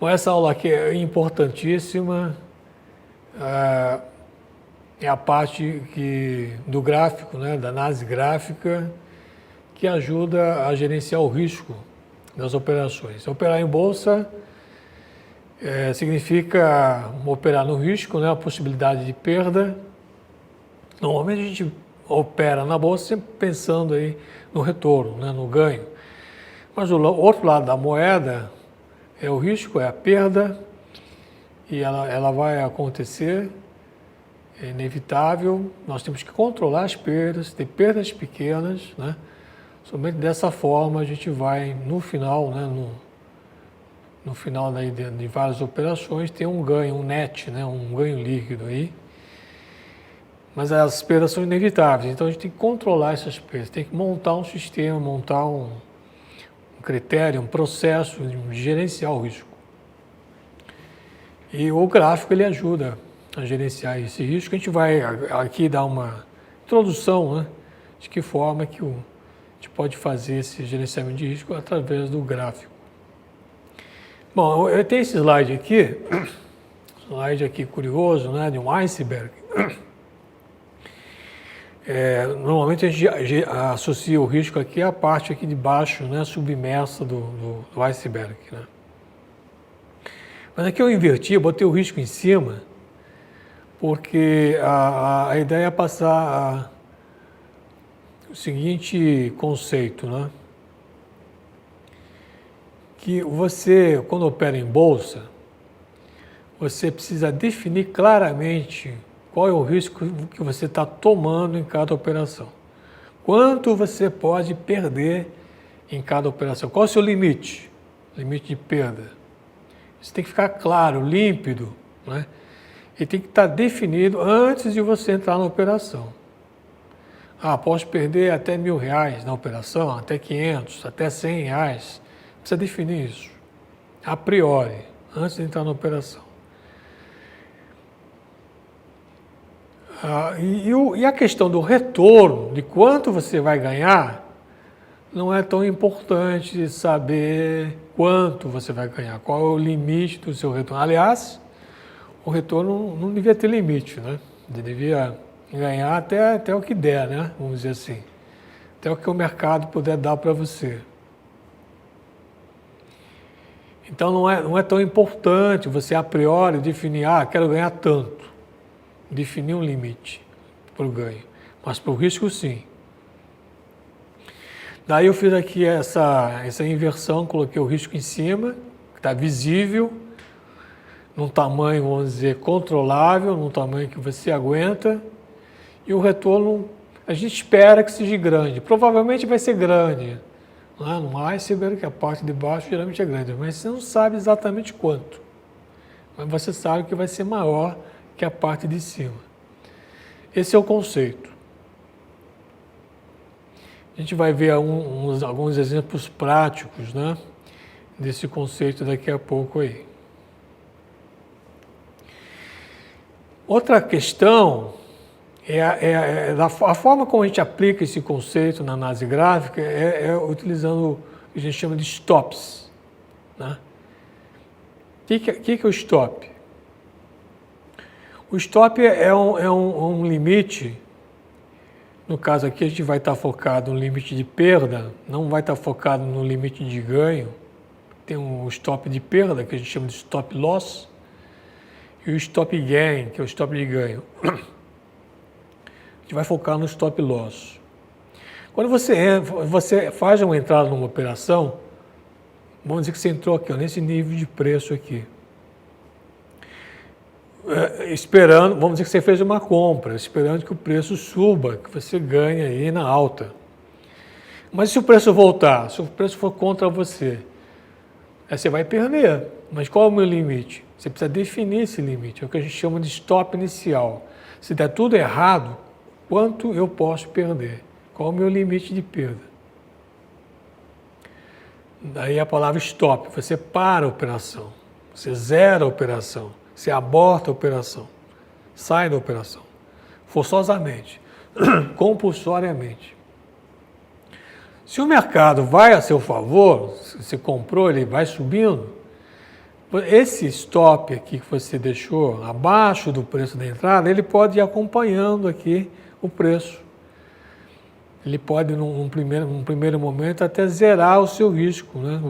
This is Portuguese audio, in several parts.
Bom, essa aula aqui é importantíssima, é a parte do gráfico, né, da análise gráfica, que ajuda a gerenciar o risco das operações. Operar em bolsa significa operar no risco, né, a possibilidade de perda. Normalmente a gente opera na bolsa sempre pensando aí no retorno, né, no ganho. Mas o outro lado da moeda é o risco, é a perda, e ela vai acontecer, é inevitável. Nós temos que controlar as perdas, ter perdas pequenas, né? Somente dessa forma a gente vai, no final, né, no final de várias operações, ter um ganho, um net, né, um ganho líquido aí. Mas as perdas são inevitáveis, então a gente tem que controlar essas perdas, tem que montar um sistema, montar um critério, um processo de gerenciar o risco. E o gráfico ele ajuda a gerenciar esse risco. A gente vai aqui dar uma introdução, né, de que forma que a gente pode fazer esse gerenciamento de risco através do gráfico. Bom, eu tenho esse slide aqui curioso, né, de um iceberg. Normalmente a gente associa o risco aqui à parte aqui de baixo, né, submersa do iceberg, né? Mas aqui eu inverti, eu botei o risco em cima, porque a ideia é passar o seguinte conceito, né? Que você, quando opera em bolsa, você precisa definir claramente qual é o risco que você está tomando em cada operação. Quanto você pode perder em cada operação? Qual é o seu limite? Limite de perda. Isso tem que ficar claro, límpido, né? E tem que estar definido antes de você entrar na operação. Posso perder até R$1.000 na operação, até 500, até R$100. Precisa definir isso, a priori, antes de entrar na operação. E a questão do retorno, de quanto você vai ganhar, não é tão importante saber quanto você vai ganhar, qual é o limite do seu retorno. Aliás, o retorno não devia ter limite, né? Você devia ganhar até o que der, né? Vamos dizer assim, até o que o mercado puder dar para você. Então não é tão importante você a priori definir, quero ganhar tanto. Definir um limite para o ganho, mas para o risco sim. Daí eu fiz aqui essa inversão, coloquei o risco em cima, que está visível, num tamanho, vamos dizer, controlável, num tamanho que você aguenta, e o retorno a gente espera que seja grande, provavelmente vai ser grande. No iceberg, que a parte de baixo geralmente é grande, mas você não sabe exatamente quanto. Mas você sabe que vai ser maior que a parte de cima. Esse é o conceito. A gente vai ver alguns exemplos práticos, né, desse conceito daqui a pouco aí. Outra questão a forma como a gente aplica esse conceito na análise gráfica utilizando o que a gente chama de stops, né? O que é o stop? O stop é um limite, no caso aqui a gente vai estar focado no limite de perda, não vai estar focado no limite de ganho. Tem um stop de perda, que a gente chama de stop loss, e o stop gain, que é o stop de ganho. A gente vai focar no stop loss. Quando você faz uma entrada numa operação, vamos dizer que você entrou aqui, nesse nível de preço aqui. Esperando, vamos dizer que você fez uma compra, esperando que o preço suba, que você ganhe aí na alta. Mas se o preço voltar, se o preço for contra você, aí você vai perder. Mas qual é o meu limite? Você precisa definir esse limite, é o que a gente chama de stop inicial. Se der tudo errado, quanto eu posso perder? Qual é o meu limite de perda? Daí a palavra stop, você para a operação, você zera a operação. Você aborta a operação, sai da operação, forçosamente, compulsoriamente. Se o mercado vai a seu favor, se você comprou, ele vai subindo, esse stop aqui que você deixou abaixo do preço da entrada, ele pode ir acompanhando aqui o preço. Ele pode, num primeiro momento, até zerar o seu risco, né?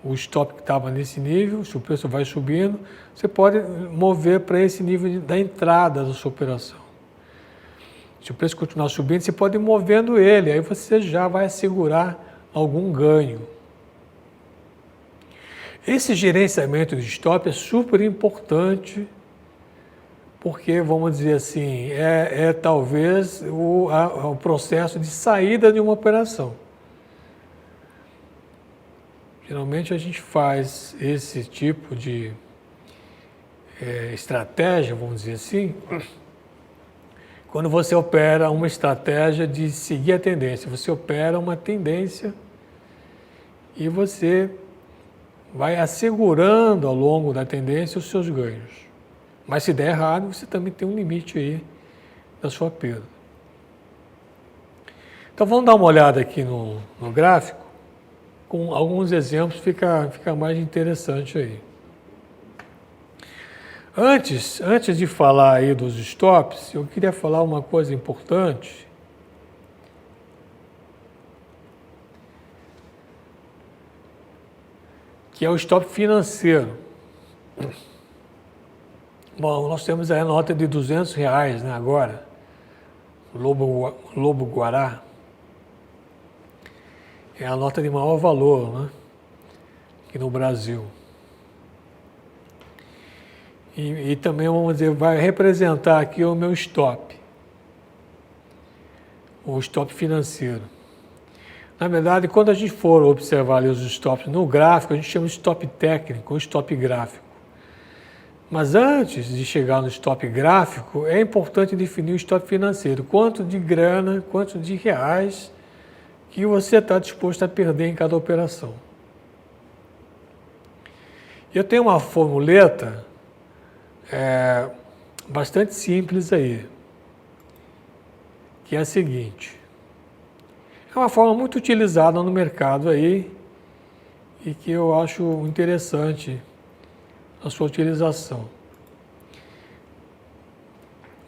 O stop que estava nesse nível, se o preço vai subindo, você pode mover para esse nível da entrada da sua operação. Se o preço continuar subindo, você pode ir movendo ele, aí você já vai assegurar algum ganho. Esse gerenciamento de stop é super importante, porque, vamos dizer assim, talvez o processo de saída de uma operação. Geralmente a gente faz esse tipo de estratégia, vamos dizer assim, quando você opera uma estratégia de seguir a tendência. Você opera uma tendência e você vai assegurando ao longo da tendência os seus ganhos. Mas se der errado, você também tem um limite aí da sua perda. Então vamos dar uma olhada aqui no gráfico. Com alguns exemplos fica mais interessante aí. Antes de falar aí dos stops, eu queria falar uma coisa importante. Que é o stop financeiro. Bom, nós temos aí a nota de R$200, né, agora. Lobo Guará. É a nota de maior valor, né, aqui no Brasil. E também, vamos dizer, vai representar aqui o meu stop. O stop financeiro. Na verdade, quando a gente for observar ali os stops no gráfico, a gente chama de stop técnico ou stop gráfico. Mas antes de chegar no stop gráfico, é importante definir o stop financeiro. Quanto de grana, quanto de reais que você está disposto a perder em cada operação. Eu tenho uma formuleta bastante simples aí, que é a seguinte. É uma forma muito utilizada no mercado aí e que eu acho interessante a sua utilização.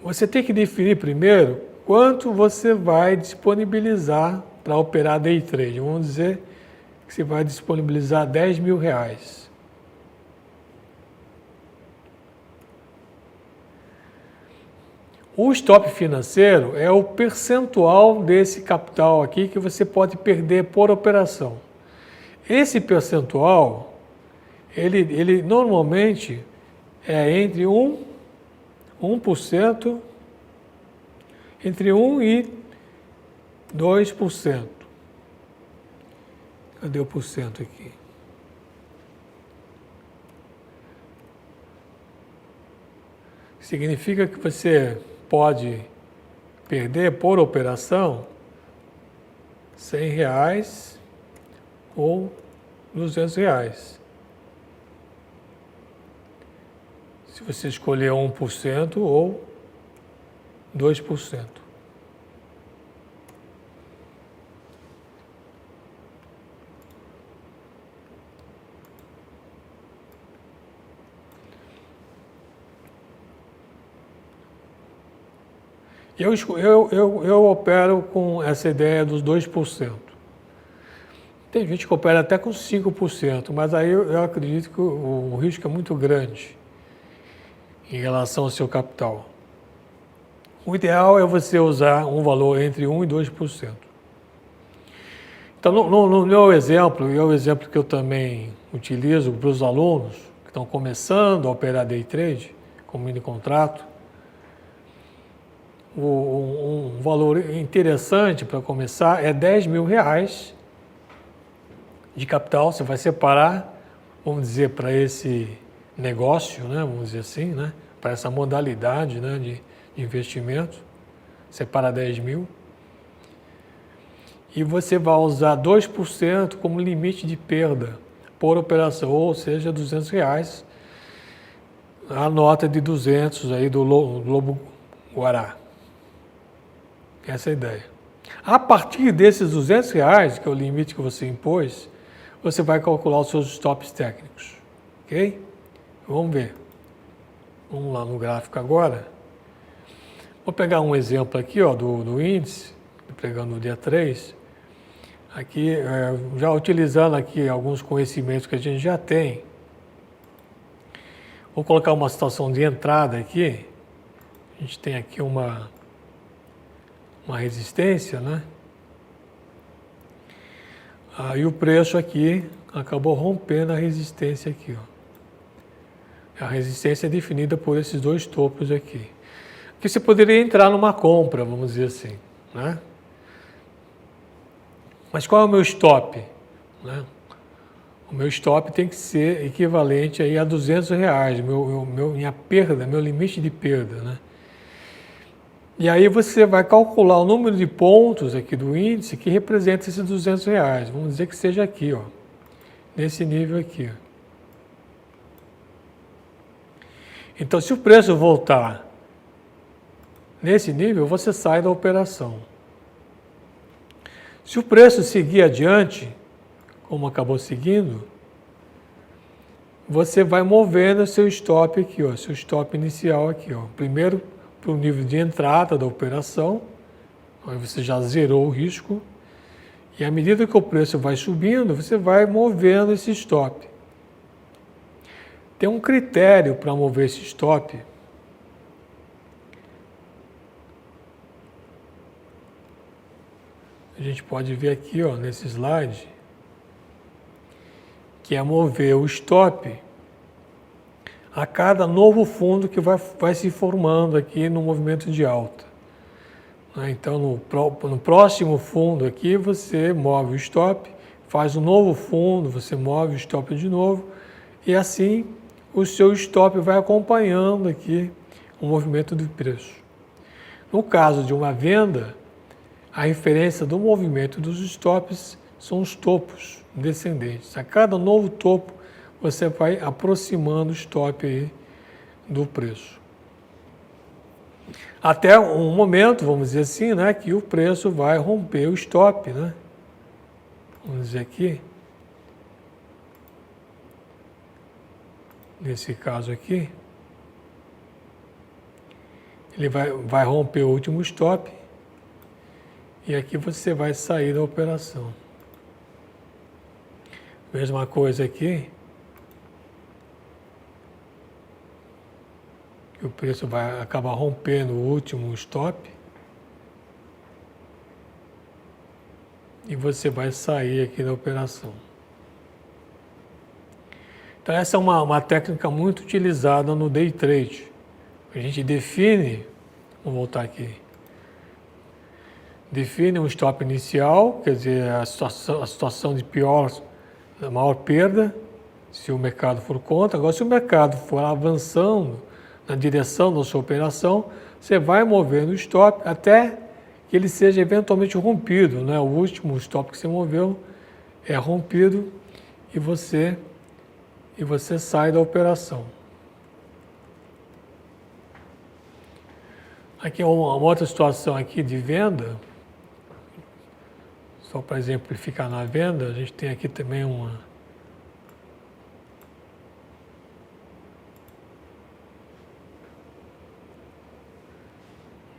Você tem que definir primeiro quanto você vai disponibilizar para operar day trade. Vamos dizer que você vai disponibilizar R$10.000. O stop financeiro é o percentual desse capital aqui que você pode perder por operação. Esse percentual, ele normalmente é entre 1%, entre 1 e 2%. Cadê o porcento aqui? Significa que você pode perder por operação R$100 ou R$200. Se você escolher 1% ou 2%. Eu opero com essa ideia dos 2%. Tem gente que opera até com 5%, mas aí eu acredito que o risco é muito grande em relação ao seu capital. O ideal é você usar um valor entre 1% e 2%. Então, no meu exemplo, e é o exemplo que eu também utilizo para os alunos que estão começando a operar day trade, com mini contrato, um valor interessante para começar é R$10.000 de capital. Você vai separar, vamos dizer, para esse negócio, né, vamos dizer assim, né, para essa modalidade, né, de investimento, separa 10.000. E você vai usar 2% como limite de perda por operação, ou seja, R$200, a nota de 200 aí do Lobo Guará. Essa é a ideia. A partir desses R$200, que é o limite que você impôs, você vai calcular os seus stops técnicos, ok? Vamos ver. Vamos lá no gráfico agora. Vou pegar um exemplo aqui, ó, do índice, pegando o dia 3. Aqui, já utilizando aqui alguns conhecimentos que a gente já tem. Vou colocar uma situação de entrada aqui. A gente tem aqui uma resistência, né? Aí o preço aqui acabou rompendo a resistência aqui, ó. A resistência é definida por esses dois topos aqui. Aqui você poderia entrar numa compra, vamos dizer assim, né? Mas qual é o meu stop, né? O meu stop tem que ser equivalente aí a R$200, minha perda, meu limite de perda, né? E aí você vai calcular o número de pontos aqui do índice que representa esses R$200. Vamos dizer que seja aqui, ó, nesse nível aqui. Então, se o preço voltar nesse nível, você sai da operação. Se o preço seguir adiante, como acabou seguindo, você vai movendo seu stop aqui, ó, seu stop inicial aqui, ó. Primeiro para o nível de entrada da operação, aí você já zerou o risco, e à medida que o preço vai subindo, você vai movendo esse stop. Tem um critério para mover esse stop. A gente pode ver aqui, ó, nesse slide, que é mover o stop a cada novo fundo que vai se formando aqui no movimento de alta. Então, no próximo fundo aqui, você move o stop, faz um novo fundo, você move o stop de novo, e assim o seu stop vai acompanhando aqui o movimento do preço. No caso de uma venda, a referência do movimento dos stops são os topos descendentes. A cada novo topo, você vai aproximando o stop aí do preço. Até um momento, vamos dizer assim, né, que o preço vai romper o stop, né? Vamos dizer aqui. Nesse caso aqui, ele vai romper o último stop e aqui você vai sair da operação. Mesma coisa aqui. O preço vai acabar rompendo o último stop e você vai sair aqui da operação. Então essa é uma técnica muito utilizada no day trade. A gente define, vamos voltar aqui, define um stop inicial, quer dizer, a situação de maior perda, se o mercado for contra. Agora, se o mercado for avançando na direção da sua operação, você vai movendo o stop até que ele seja eventualmente rompido, né? O último stop que você moveu é rompido e você sai da operação. Aqui é uma outra situação aqui de venda, só para exemplificar na venda, a gente tem aqui também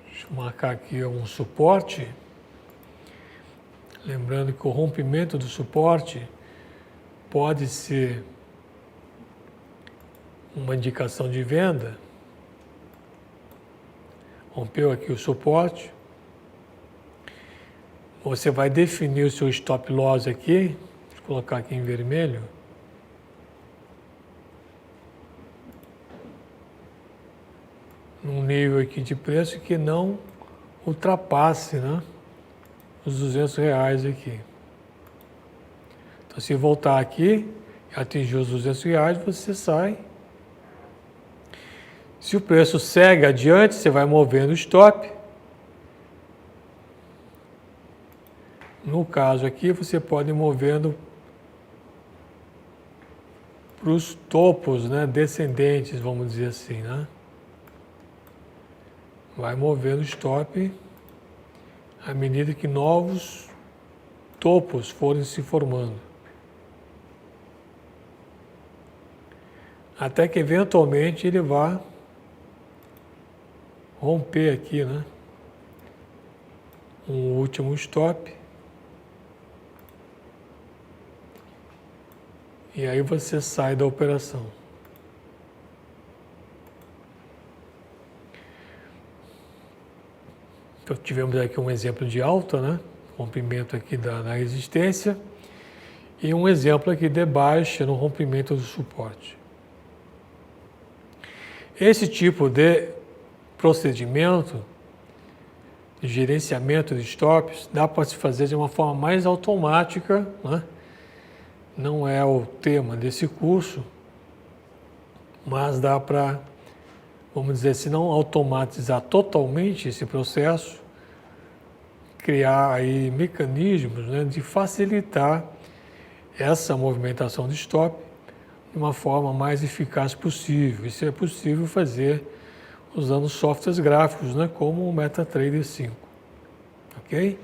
deixa eu marcar aqui um suporte, lembrando que o rompimento do suporte pode ser uma indicação de venda. Rompeu aqui o suporte, você vai definir o seu stop loss aqui, deixa eu colocar aqui em vermelho. Num nível aqui de preço que não ultrapasse, né, os R$200 aqui. Então, se voltar aqui e atingir os R$200, você sai. Se o preço segue adiante, você vai movendo o stop. No caso aqui, você pode ir movendo para os topos, né, descendentes, vamos dizer assim, né? Vai movendo o stop à medida que novos topos forem se formando. até que eventualmente ele vá romper aqui, né? Um último stop. E aí você sai da operação. Então, tivemos aqui um exemplo de alta, né? Rompimento aqui da resistência. E um exemplo aqui de baixa no rompimento do suporte. Esse tipo de procedimento de gerenciamento de stops dá para se fazer de uma forma mais automática, né? Não é o tema desse curso, mas dá para, vamos dizer, se não automatizar totalmente esse processo, criar aí mecanismos, né, de facilitar essa movimentação de stop de uma forma mais eficaz possível. Isso é possível fazer usando softwares gráficos, né, como o MetaTrader 5. Ok?